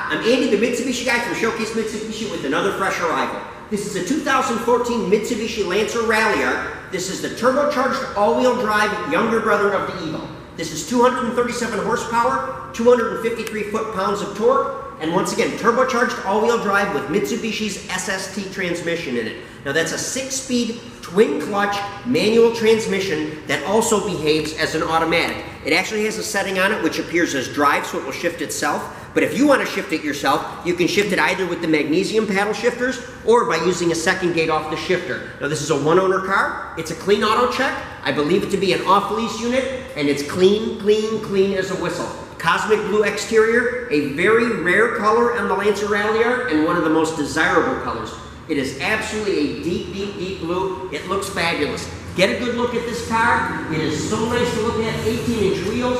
I'm Andy, the Mitsubishi guy from Showcase Mitsubishi with another fresh arrival. This is a 2014 Mitsubishi Lancer Ralliart. This is the turbocharged all-wheel drive younger brother of the Evo. This is 237 horsepower, 253 foot-pounds of torque, and once again, turbocharged all-wheel drive with Mitsubishi's SST transmission in it. Now that's a 6-speed, twin-clutch manual transmission that also behaves as an automatic. It actually has a setting on it which appears as drive, so it will shift itself. But if you want to shift it yourself, you can shift it either with the magnesium paddle shifters or by using a second gate off the shifter. Now this is a one-owner car. It's a clean auto check. I believe it to be an off-lease unit, and it's clean, clean, clean as a whistle. Cosmic blue exterior, a very rare color on the Lancer Ralliart, and one of the most desirable colors. It is absolutely a deep, deep, deep blue. It looks fabulous. Get a good look at this car. It is so nice to look at. 18-inch wheels.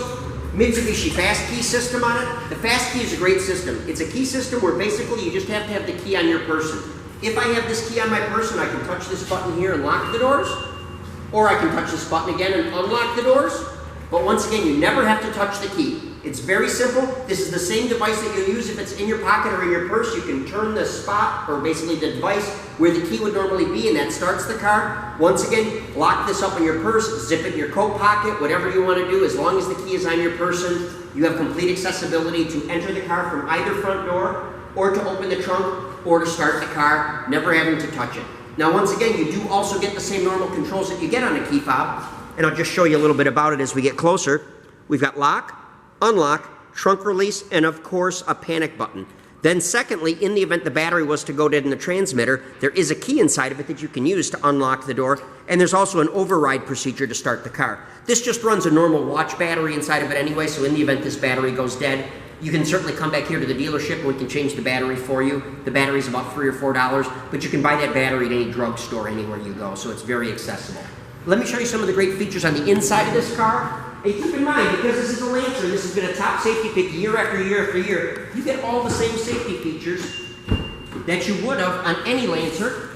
Mitsubishi fast key system on it. The fast key is a great system. It's a key system where basically you just have to have the key on your person. If I have this key on my person, I can touch this button here and lock the doors, or I can touch this button again and unlock the doors. But once again, you never have to touch the key. It's very simple. This is the same device that you'll use if it's in your pocket or in your purse. You can turn the spot, or basically the device, where the key would normally be, and that starts the car. Once again, lock this up in your purse, zip it in your coat pocket, whatever you want to do. As long as the key is on your person, you have complete accessibility to enter the car from either front door, or to open the trunk, or to start the car, never having to touch it. Now once again, you do also get the same normal controls that you get on a key fob, and I'll just show you a little bit about it as we get closer. We've got lock, unlock, trunk release, and of course a panic button. Then secondly, in the event the battery was to go dead in the transmitter, there is a key inside of it that you can use to unlock the door, and there's also an override procedure to start the car. This just runs a normal watch battery inside of it anyway, so in the event this battery goes dead, you can certainly come back here to the dealership and we can change the battery for you. The battery's about $3 or $4, but you can buy that battery at any drugstore anywhere you go, so it's very accessible. Let me show you some of the great features on the inside of this car. And keep in mind, because this is a Lancer, this has been a top safety pick year after year after year, you get all the same safety features that you would have on any Lancer.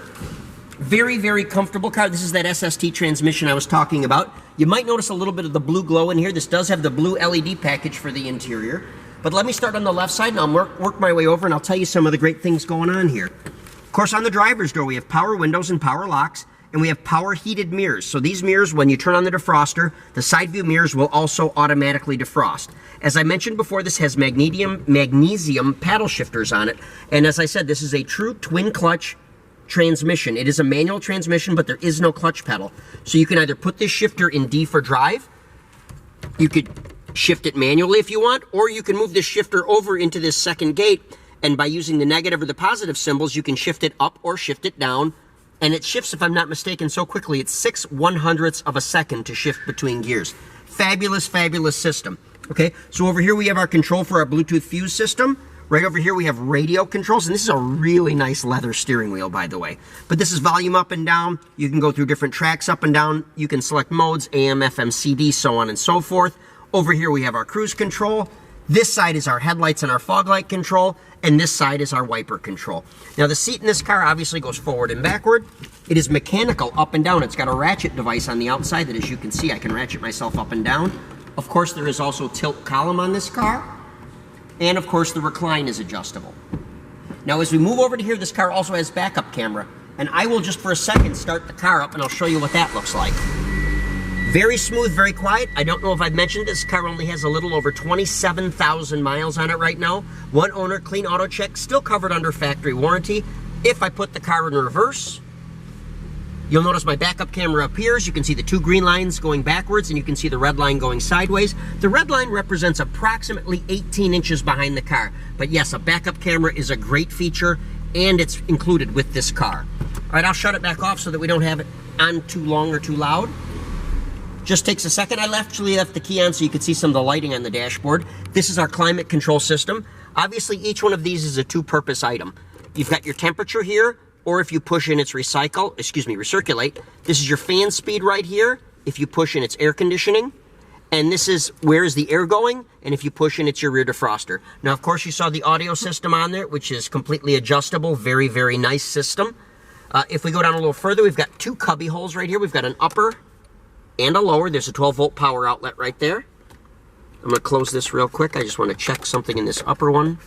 Very, very comfortable car. This is that SST transmission I was talking about. You might notice a little bit of the blue glow in here. This does have the blue LED package for the interior. But let me start on the left side, and I'll work my way over, and I'll tell you some of the great things going on here. Of course, on the driver's door, we have power windows and power locks. And we have power heated mirrors. So these mirrors, when you turn on the defroster, the side view mirrors will also automatically defrost. As I mentioned before, this has magnesium paddle shifters on it. And as I said, this is a true twin clutch transmission. It is a manual transmission, but there is no clutch pedal. So you can either put this shifter in D for drive, you could shift it manually if you want, or you can move this shifter over into this second gate, and by using the negative or the positive symbols, you can shift it up or shift it down. And it shifts, if I'm not mistaken, so quickly, it's 6/100ths of a second to shift between gears. Fabulous, fabulous system. Okay, so over here we have our control for our Bluetooth fuse system. Right over here we have radio controls, and this is a really nice leather steering wheel, by the way. But this is volume up and down. You can go through different tracks up and down. You can select modes, AM, FM, CD, so on and so forth. Over here we have our cruise control. This side is our headlights and our fog light control, and this side is our wiper control. Now the seat in this car obviously goes forward and backward. It is mechanical up and down. It's got a ratchet device on the outside that, as you can see, I can ratchet myself up and down. Of course, there is also tilt column on this car, and of course the recline is adjustable. Now as we move over to here, this car also has backup camera, and I will just for a second start the car up and I'll show you what that looks like. Very smooth, very quiet. I don't know if I've mentioned this car only has a little over 27,000 miles on it right now. One owner, clean auto check, still covered under factory warranty. If I put the car in reverse, you'll notice my backup camera appears. You can see the two green lines going backwards, and you can see the red line going sideways. The red line represents approximately 18 inches behind the car. But yes, a backup camera is a great feature, and it's included with this car. All right, I'll shut it back off so that we don't have it on too long or too loud. Just takes a second. I actually left the key on so you could see some of the lighting on the dashboard. This is our climate control system. Obviously, each one of these is a two-purpose item. You've got your temperature here, or if you push in, it's recirculate. This is your fan speed right here. If you push in, it's air conditioning. And this is where is the air going, and if you push in, it's your rear defroster. Now, of course, you saw the audio system on there, which is completely adjustable. Very, very nice system. If we go down a little further, we've got two cubby holes right here. We've got an upper and a lower. There's a 12-volt power outlet right there. I'm going to close this real quick. I just want to check something in this upper one.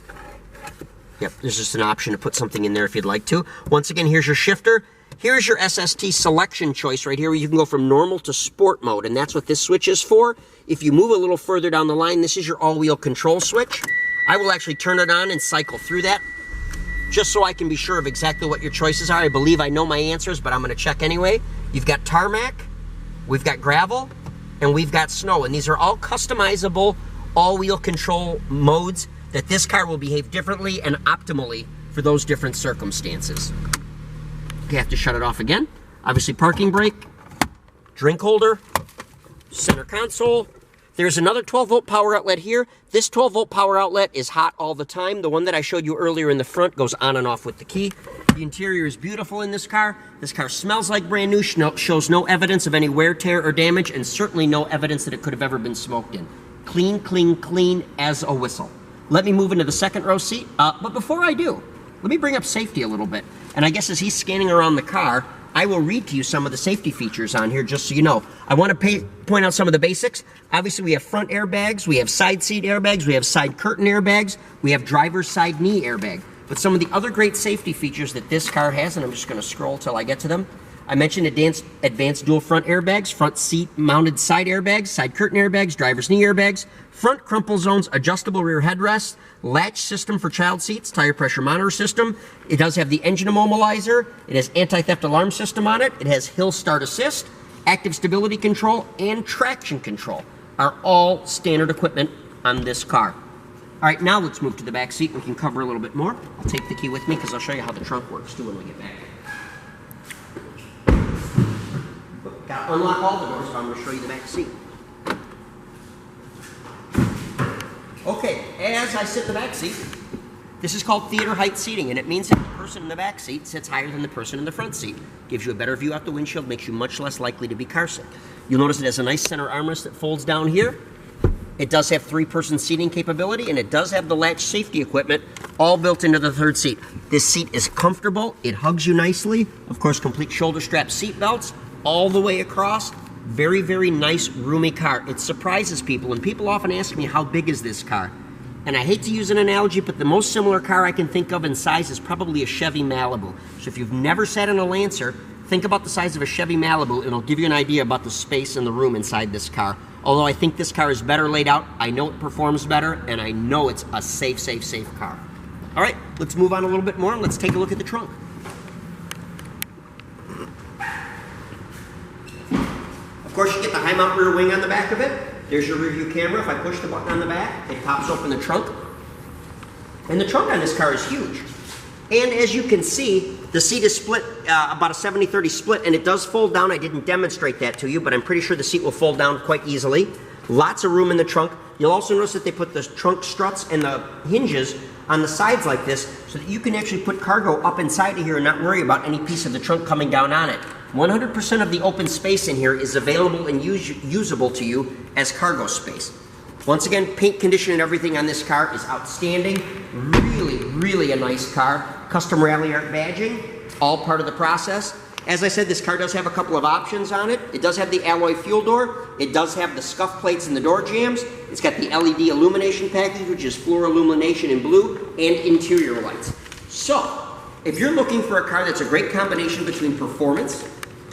Yep, there's just an option to put something in there if you'd like to. Once again, here's your shifter. Here's your SST selection choice right here, where you can go from normal to sport mode, and that's what this switch is for. If you move a little further down the line, this is your all-wheel control switch. I will actually turn it on and cycle through that, just so I can be sure of exactly what your choices are. I believe I know my answers, but I'm going to check anyway. You've got tarmac, we've got gravel, and we've got snow, and these are all customizable all-wheel control modes that this car will behave differently and optimally for those different circumstances. You have to shut it off again. Obviously, parking brake, drink holder, center console. There's another 12-volt power outlet here. This 12-volt power outlet is hot all the time. The one that I showed you earlier in the front goes on and off with the key. The interior is beautiful in this car. This car smells like brand new, shows no evidence of any wear, tear, or damage, and certainly no evidence that it could have ever been smoked in. Clean, clean, clean as a whistle. Let me move into the second row seat, but before I do, let me bring up safety a little bit. And I guess as he's scanning around the car, I will read to you some of the safety features on here, just so you know. I want to point out some of the basics. Obviously, we have front airbags, we have side seat airbags, we have side curtain airbags, we have driver's side knee airbag. But some of the other great safety features that this car has, and I'm just going to scroll till I get to them. I mentioned advanced dual front airbags, front seat mounted side airbags, side curtain airbags, driver's knee airbags, front crumple zones, adjustable rear headrests, latch system for child seats, tire pressure monitor system. It does have the engine immobilizer. It has anti-theft alarm system on it. It has hill start assist, active stability control, and traction control are all standard equipment on this car. All right, now let's move to the back seat. We can cover a little bit more. I'll take the key with me because I'll show you how the trunk works too when we get back. Got to unlock all the doors, so I'm going to show you the back seat. Okay, as I sit in the back seat, this is called theater height seating, and it means that the person in the back seat sits higher than the person in the front seat. Gives you a better view out the windshield, makes you much less likely to be car sick. You'll notice it has a nice center armrest that folds down here. It does have 3-person seating capability, and it does have the latch safety equipment all built into the third seat. This seat is comfortable. It hugs you nicely. Of course, complete shoulder strap seat belts all the way across. Very, very nice, roomy car. It surprises people, and people often ask me, how big is this car? And I hate to use an analogy, but the most similar car I can think of in size is probably a Chevy Malibu. So if you've never sat in a Lancer, think about the size of a Chevy Malibu, and it'll give you an idea about the space and the room inside this car. Although I think this car is better laid out, I know it performs better, and I know it's a safe, safe, safe car. All right, let's move on a little bit more, and let's take a look at the trunk. Of course, you get the high mount rear wing on the back of it. There's your rear view camera. If I push the button on the back, it pops open the trunk. And the trunk on this car is huge. And as you can see, the seat is split, about a 70-30 split, and it does fold down. I didn't demonstrate that to you, but I'm pretty sure the seat will fold down quite easily. Lots of room in the trunk. You'll also notice that they put the trunk struts and the hinges on the sides like this so that you can actually put cargo up inside of here and not worry about any piece of the trunk coming down on it. 100% of the open space in here is available and usable to you as cargo space. Once again, paint condition and everything on this car is outstanding. Really, really a nice car. Custom Ralliart badging, all part of the process. As I said, this car does have a couple of options on it. It does have the alloy fuel door. It does have the scuff plates in the door jambs. It's got the LED illumination package, which is floor illumination in blue, and interior lights. So, if you're looking for a car that's a great combination between performance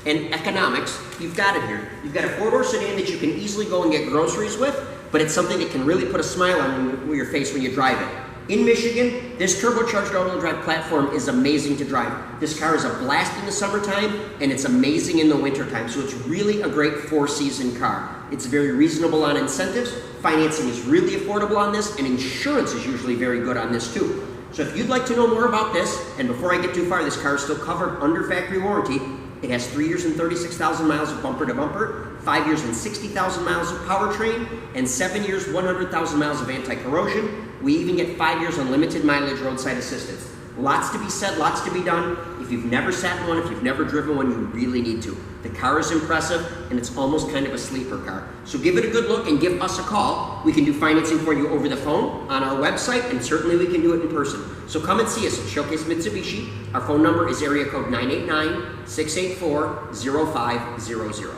and economics, you've got it here. You've got a 4-door sedan that you can easily go and get groceries with, but it's something that can really put a smile on your face when you drive it. In Michigan, this turbocharged all-wheel drive platform is amazing to drive. This car is a blast in the summertime, and it's amazing in the wintertime, so it's really a great 4-season car. It's very reasonable on incentives, financing is really affordable on this, and insurance is usually very good on this too. So if you'd like to know more about this, and before I get too far, this car is still covered under factory warranty. It has 3 years and 36,000 miles of bumper to bumper, 5 years and 60,000 miles of powertrain, and 7 years, 100,000 miles of anti-corrosion. We even get 5 years unlimited mileage roadside assistance. Lots to be said, lots to be done. If you've never sat in one, if you've never driven one, you really need to. The car is impressive, and it's almost kind of a sleeper car. So give it a good look and give us a call. We can do financing for you over the phone, on our website, and certainly we can do it in person. So come and see us at Showcase Mitsubishi. Our phone number is area code 989-684-0500.